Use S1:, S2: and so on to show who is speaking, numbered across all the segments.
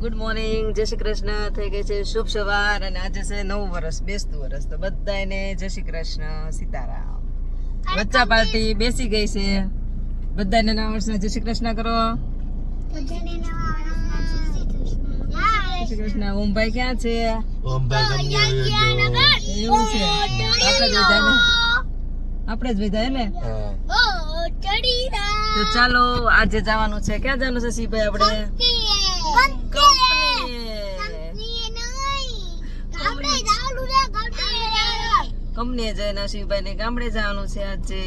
S1: Good morning, જય શ્રી કૃષ્ણ. થઈ ગઈ છે શુભ સવાર અને આજે છે નવું વર્ષ, બેસતું વર્ષ. તો બધાને જય શ્રી કૃષ્ણ, સીતારામ. બચ્ચા પાર્ટી બેસી ગઈ છે. બધાને નવા વર્ષના જય શ્રી કૃષ્ણ કરો. જય શ્રી કૃષ્ણ. ઓમભાઈ ક્યાં છે?
S2: ઓમભાઈ
S1: એવું છે, આપણે જ વિધાય ને. તો ચાલો આજે જવાનું છે. ક્યાં જવાનું છે શિવભાઈ? આપણે કંપનીએ જઈને શિવભાઈ ને ગામડે જવાનું છે આજે.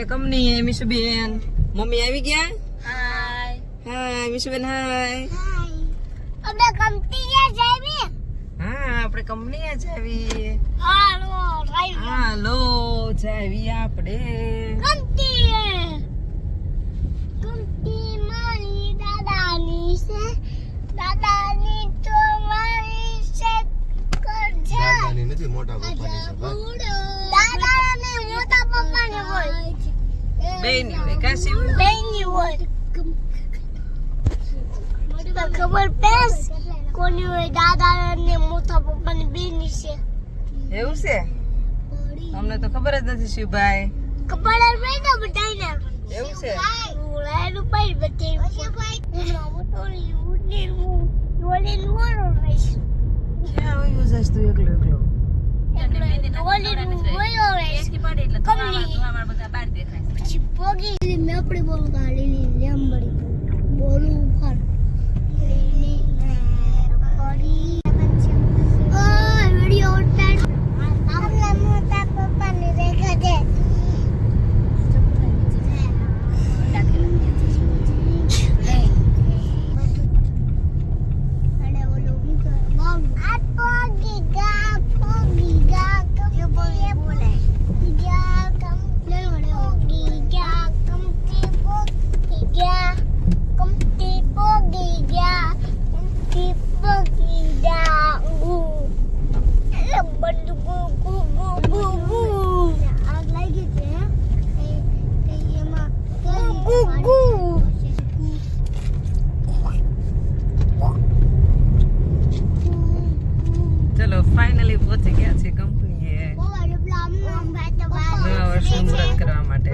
S1: કંપની મીશુબેન મમ્મી આવી ગયા. હાય મીશુબેન, હાય. હા, આપણે કંપનીએ જ આવી. હાલો જાવી આપણે.
S2: દાદાની નથી, મોટા પપ્પાની છે ભાઈ.
S1: બેની હોય કાશી.
S3: ખબર પેસ કોની હોય? દાદા ને મોટા પપ્પા ની બેની છે.
S1: એવું છે? અમને તો ખબર જ નથી શિવભાઈ.
S3: ખબર જ નહીં ને બધાને.
S1: એવું છે?
S3: ઓલાનું પાઈ
S1: ક્યાં હોય જઈશ તું એકલો એકલો? ચલો ફાઇનલી પહોંચી ગયા છે કંપનીએ નવા વર્ષનું મુહૂર્ત કરવા માટે.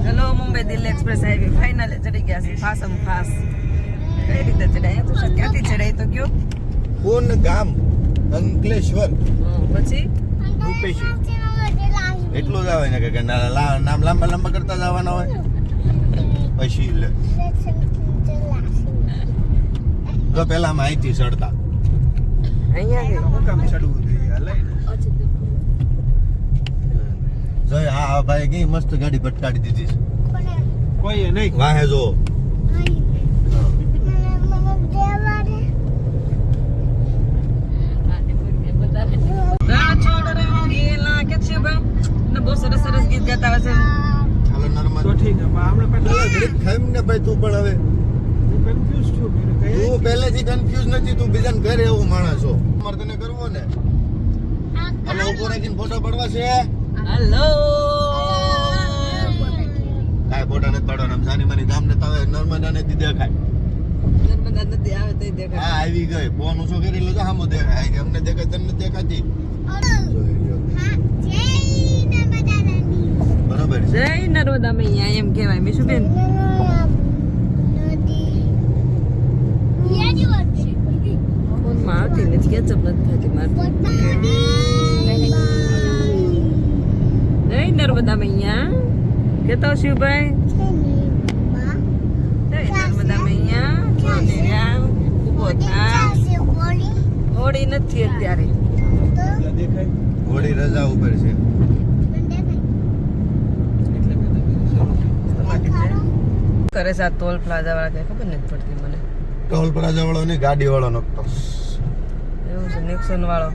S1: ચલો મુંબઈ દિલ્હી એક્સપ્રેસ હાઈવે ફાઇનલે ચડી ગયા છે. ફાસમ ફાસ કઈ રીતે ચડાય? તો ક્યાંથી ચડાય તો કયો?
S2: કોણ ગામ? અંકલેશ્વર.
S1: પછી
S2: રૂપેશી એટલું જ આવે ને કે નામ લાંબા લાંબા કરતા જવાના હોય. પછી જો પેલા માહિતી ચડતા
S1: અહીંયા
S2: ચડવું જોઈએ. જો હા ભાઈ કઈ મસ્ત ગાડી ભટકાડી દીધી છે. કોઈ નહીં વાહે જો. બહુ સરસ સરસ ગીત ગાતા હશે. ચાલો નર્મદ તો ઠીક છે. આપણે પહેલા ઘડીક ખાઈમ ને ભાઈ તું પણ હવે કન્ફ્યુઝ છું. તું પહેલેથી કન્ફ્યુઝ નથી, તું બીજાને ઘરે એવું માણસ છો. તમારે તને કરવો ને અને ઉપર રાખીને ફોટો પડવા છે.
S1: હેલો
S2: કાંઈ ફોટા નથી પાડવાના. સાની માની ગામ ને તાવે નર્મદા ને દી દેખાય.
S1: નર્મદા નદી આવે તો દેખાય.
S2: હા આવી ગઈ. ફોન ઓછો કરી લો તો સામો દેખાય. અમને દેખાય, તને દેખાતી.
S3: હા જય
S1: નર્મદા મૈયા એમ કહેવાય મીશુબેન. ફોનમાં આવતી નથી, કેચઅપ નથી થતી મારથી. જય નર્મદા મૈયા કેતો શિવભાઈ. જય નર્મદા મૈયા જોને રામ ઉભો થા. હોળી નથી અત્યારે,
S2: હોળી રજા ઉપર છે.
S1: કરે છે આ ટોલ પ્લાઝા વાળા, કઈ ખબર નથી પડતી મને.
S2: ટોલ પ્લાઝા વાળો ને ગાડી વાળો નકતો
S1: એવું છે, નેક્સન વાળો.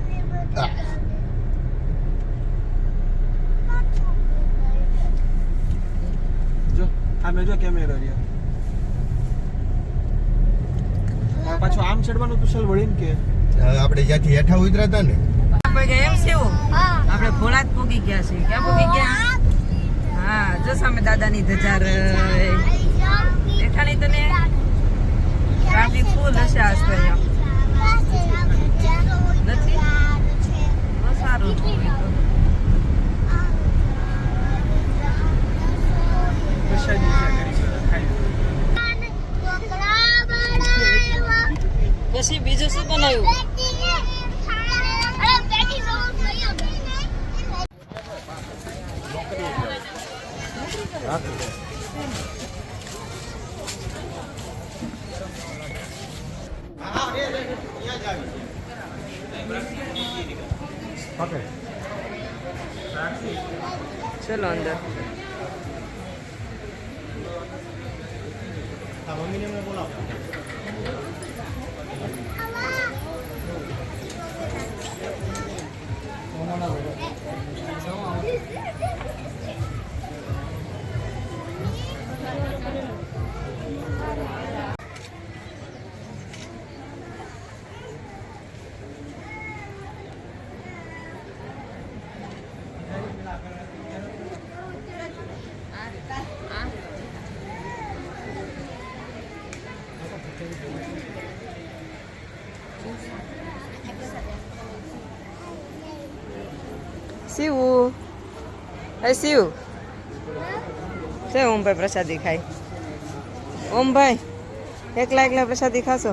S4: જો આમે જો કેમેરો રહ્યો. પાછું આમ ચડવાનું તુસલ વળીને કે
S2: આપણે જ્યાંથી હેઠા ઉતર્યા હતા ને
S1: આપણે ગયા એમ છે એવું. આપણે ભોળા જ પોગી ગયા છે. ક્યાં પોગી ગયા? હા જો સામે દાદાની ધજા દેખાણી તને. ટ્રાફિક ફૂલ હશે આજ તો અહીંયા નથી. બહુ સારું છે.
S4: પ્રસાદી છે કરી છે ખાઈ.
S1: પછી બીજું શું બનાવ્યું? ચલો અંદર. શિવ એ શિવ છે ઓમભાઈ પ્રસાદી ખાય. ઓમભાઈ એકલા એકલા પ્રસાદી ખાશો?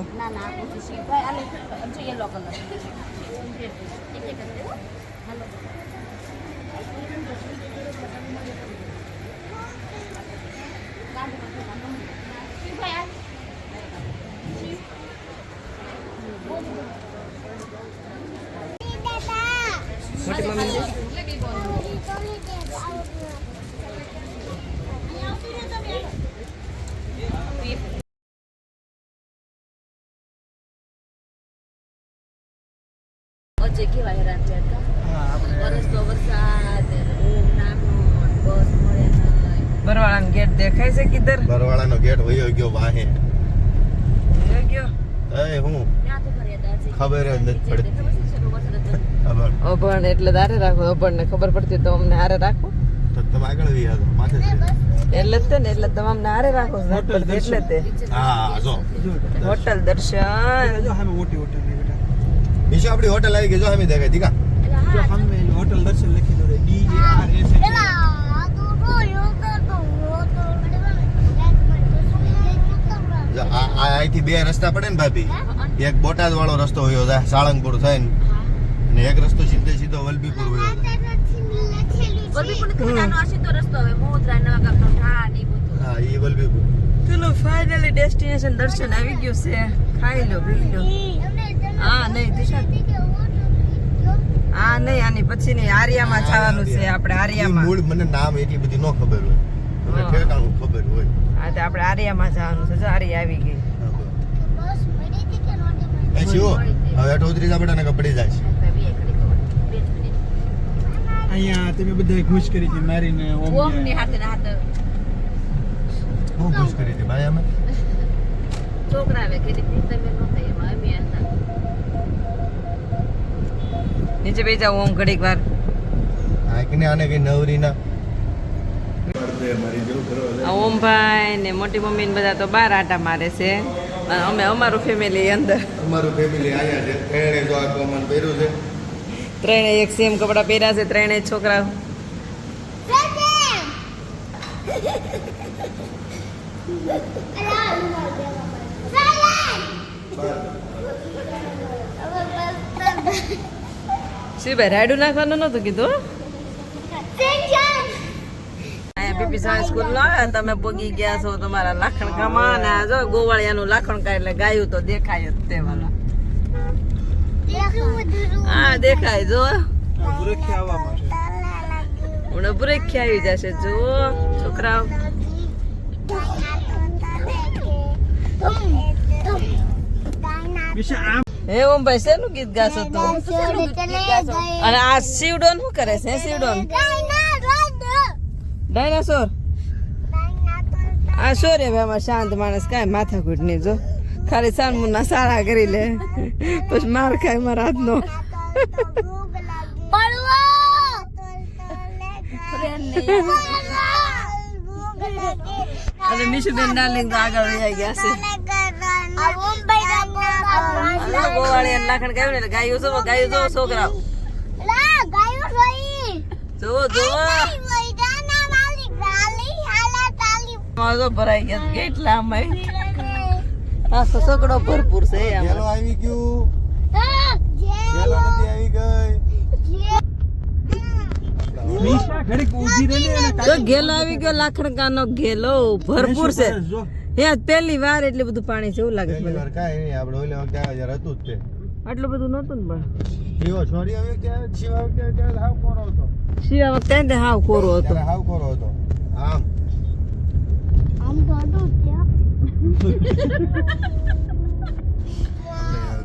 S1: મોટી મમ્મી
S5: વચ્ચે કેવા હેરાન થયા હતા. વરસ તો વરસાદ ઊંઘ નાનો બસ મળે નહીં.
S1: બરવાળાનો ગેટ દેખાય છે કિધર?
S2: બરવાળાનો ગેટ વયો ગયો વાહે.
S1: જોઈ ગયો?
S2: એ હું
S5: ત્યાં તો ફરી હતા હજી.
S2: ખબર જ નથી પડતી.
S5: ખબર છે શરૂ વરસાદ હતો.
S2: ખબર
S1: અભણ એટલે તારે રાખો. અભણ ને ખબર પડતી તો અમને હારે રાખો.
S2: તો તમે આગળ વી હતો માથે
S1: એટલે જ તે ને, એટલે તમને હારે રાખો. એટલે તે
S2: હા જો
S1: હોટલ દર્શન.
S4: જો સામે મોટી હોટલ છે બેટા.
S2: નીચે આપણી હોટલ આવી ગઈ જો અમે દેખાય દીકા.
S4: જો સામે હોટલ દર્શન લખી દો DARS.
S2: જો આ અહીંથી બે રસ્તા પડે ને ભાભી. એક બોટાદ વાળો રસ્તો હોયો જાય સાળંગપુર થઈને, અને એક રસ્તો સીધે સીધો વલભીપુર હોયો જાય.
S5: વલભીપુર થી નાનો આ સીધો રસ્તો હવે મોહદ્રા નવા ગામનો ઠા ને એ બધું.
S2: હા એ વલભીપુર.
S1: ચલો ફાઇનલી ડેસ્ટિનેશન દર્શન આવી ગયું છે. ખાઈ લો પી લો. હા નહીં દિશા, હા નહીં આની પછી નહીં આર્યામાં જવાનું છે આપણે.
S2: ઈ
S1: આર્યામાં
S2: મૂળ મને નામ એટલી બધી ન ખબર હોય, મને
S1: હા.
S2: ઠેકાણું ખબર હોય.
S1: હા તો આપણે આર્યામાં જવાનું છે. જો આર્યા આવી ગઈ.
S2: એ શિવો હવે હેઠો ઉતરી જા બેટા ને કપડી જાય છે.
S4: અહીંયા તમે બધા ખુશ કરી હતી મારીને
S5: ઓમ ની હાથે ને હાથે
S2: હું ખુશ કરી હતી ભાઈ અમે.
S5: છોકરા આવે કે તમે નહોતા એમાં અમે હતા.
S1: નીચે બેસી જાવ ઓમ ઘડીક વાર.
S2: આંખને આને કઈ નવરી ના.
S1: આ ઓમભાઈ ને મોટી મમ્મી ને બધા તો બહાર આટા મારે છે. અને અમે અમારું ફેમિલી અંદર.
S2: અમારું ફેમિલી આયા છે. ત્રણે જો આ કોમન પહેર્યું છે.
S1: ત્રણે એક સેમ કપડા પહેર્યા છે. ત્રણેય છોકરા શી ભાઈ રાયડું નાખવાનું નતું કીધું અહીંયા પીપી સાયન્સ સ્કૂલ નો આવે તમે પોગી ગયા છો તમારા લાખણ ગામમાં ને આ જો ગોવાળિયાનું લાખણ કાય એટલે ગાયું તો દેખાય જ તે વાલા હા દેખાય જો
S4: બુરેખી આવવામાં છે
S1: હમણાં બુરેખી આવી જશે જો છોકરાઓ
S4: વિશે આમ
S1: હે ઓમ ભાઈ શેનું ગીત ગાશો તું અને આ શિવડોન શું કરે છે શિવડોન ડાયનાસોર આ શોરે ભાઈ શાંત માણસ કાંઈ માથાકૂટ નહીં જો ખાલી સાનમુના સારા કરી લે પછી માર ખાય મારા હાથનો અને મીશુબેન ડાર્લિંગ તો આગળ વહી ગયા છે ગોવાળિયા લાખણ ગાયું ને ગાયું જો છોકરા જો ભરાઈ ગયા કેટલા આખો સકડો ભરપૂર છે
S2: ગેલો આવી ગયું ગેલો નથી આવી ગઈ
S4: નિશા ઘડીક ઊભી રહી ને
S1: તો ગેલો આવી ગયો લાખણકાનો ગેલો ભરપૂર છે
S4: જો
S1: હે પહેલી વાર એટલું બધું પાણી છે એવું લાગે છે મને.
S2: કાંઈ નહીં આપણે ઓલે વખતે આવ્યા જ્યારે હતું જ તે
S1: આટલું બધું નતું ને પણ
S2: જીવો છોડી આવી ત્યારે જીવા વખતે ત્યારે હાવ કોરો હતો
S1: શિયા વખતે ને હાવ કોરો હતો
S2: ત્યારે હાવ કોરો હતો આમ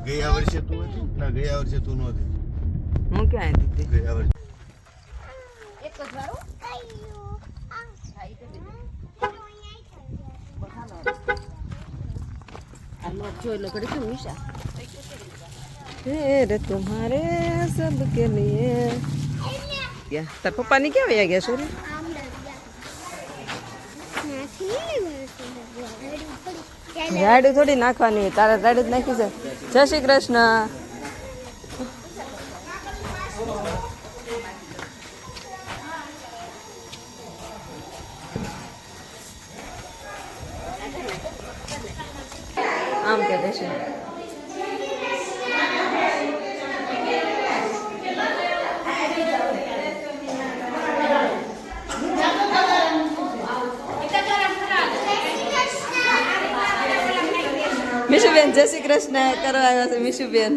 S2: ગયા વર્ષે તું હતી ના ગયા વર્ષે તું નહોતી
S1: હું ક્યાં આવી હતી
S2: ગયા વર્ષે
S1: तेरे तुम्हारे सबके लिए क्या तार पप्पा ની કેવા આવી ગયા સોરી રાડું થોડી નાખવાની તારે રાડું જ નાખી છે જય શ્રી કૃષ્ણ આમ કે દેશે મીશુબેન જય શ્રી કૃષ્ણ કરવા આવ્યા છે મીશુબેન